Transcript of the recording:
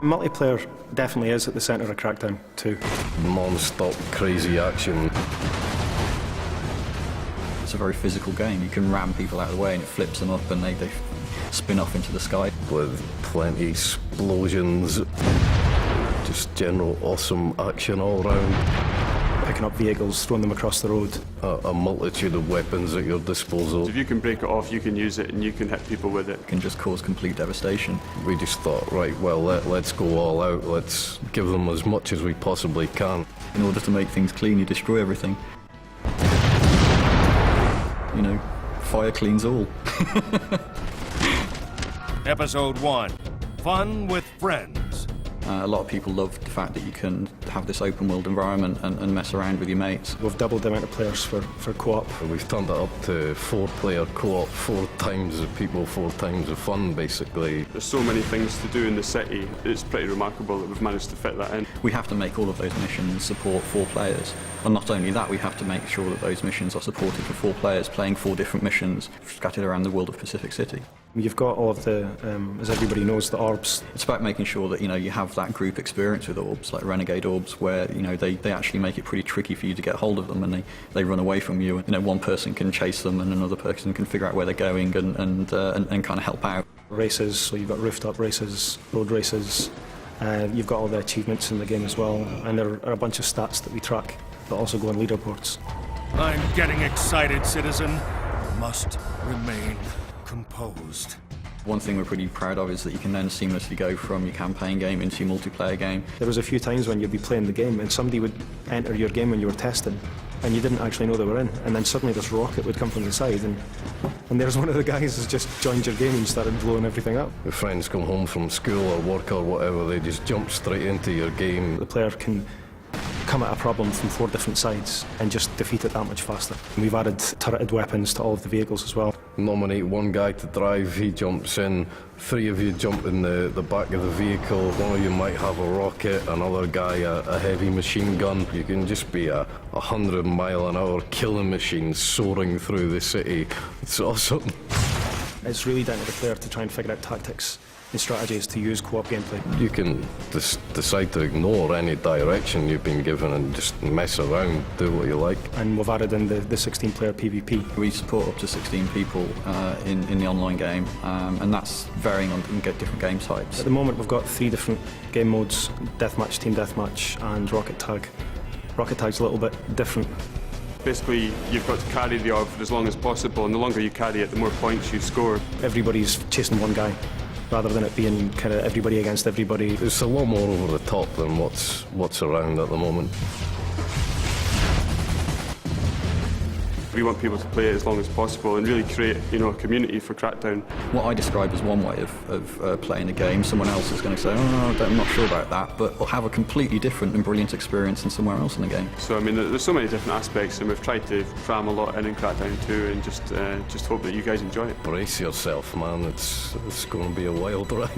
Multiplayer definitely is at the centre of Crackdown 2. Non-stop crazy action. It's a very physical game. You can ram people out of the way and it flips them up and they spin off into the sky. With plenty explosions. Just general awesome action all round. Picking up vehicles, throwing them across the road. A multitude of weapons at your disposal. If you can break it off, you can use it and you can hit people with it. It can just cause complete devastation. We just thought, right, well, let's go all out. Let's give them as much as we possibly can. In order to make things clean, you destroy everything. You know, fire cleans all. Episode 1. Fun with friends. A lot of people love the fact that you can have this open world environment and mess around with your mates. We've doubled the amount of players for co-op. We've turned it up to 4-player co-op, 4 times the people, 4 times the fun, basically. There's so many things to do in the city, it's pretty remarkable that we've managed to fit that in. We have to make all of those missions support 4 players. And not only that, we have to make sure that those missions are supported for 4 players playing 4 different missions scattered around the world of Pacific City. You've got all of the, as everybody knows, the orbs. It's about making sure that, you know, you have that group experience with orbs, like Renegade orbs, where, you know, they actually make it pretty tricky for you to get hold of them and they run away from you. You know, one person can chase them and another person can figure out where they're going and kind of help out. Races, so you've got rooftop races, road races. You've got all the achievements in the game as well, and there are a bunch of stats that we track that also go on leaderboards. I'm getting excited, citizen. Must remain composed. One thing we're pretty proud of is that you can then seamlessly go from your campaign game into your multiplayer game. There was a few times when you'd be playing the game and somebody would enter your game when you were testing and you didn't actually know they were in, and then suddenly this rocket would come from the side and there's one of the guys who's just joined your game and started blowing everything up. If friends come home from school or work or whatever, they just jump straight into your game. The player can come at a problem from 4 different sides and just defeat it that much faster. We've added turreted weapons to all of the vehicles as well. Nominate one guy to drive, he jumps in, 3 of you jump in the back of the vehicle, one of you might have a rocket, another guy a heavy machine gun. You can just be a 100-mile-an-hour killing machine soaring through the city. It's awesome. It's really down to the player to try and figure out tactics and strategies to use co-op gameplay. You can decide to ignore any direction you've been given and just mess around, do what you like. And we've added in the 16-player PvP. We support up to 16 people in the online game, and that's varying on different game types. At the moment we've got 3 different game modes: Deathmatch, Team Deathmatch and Rocket Tag. Rocket Tag's a little bit different. Basically, you've got to carry the orb for as long as possible, and the longer you carry it, the more points you score. Everybody's chasing one guy, rather than it being kind of everybody against everybody. It's a lot more over the top than what's around at the moment. We want people to play it as long as possible and really create, you know, a community for Crackdown. What I describe as one way of playing a game, someone else is going to say, oh, no, I'm not sure about that, but will have a completely different and brilliant experience than somewhere else in the game. So, I mean, there's so many different aspects, and we've tried to cram a lot in Crackdown 2 and just hope that you guys enjoy it. Brace yourself, man. It's going to be a wild ride.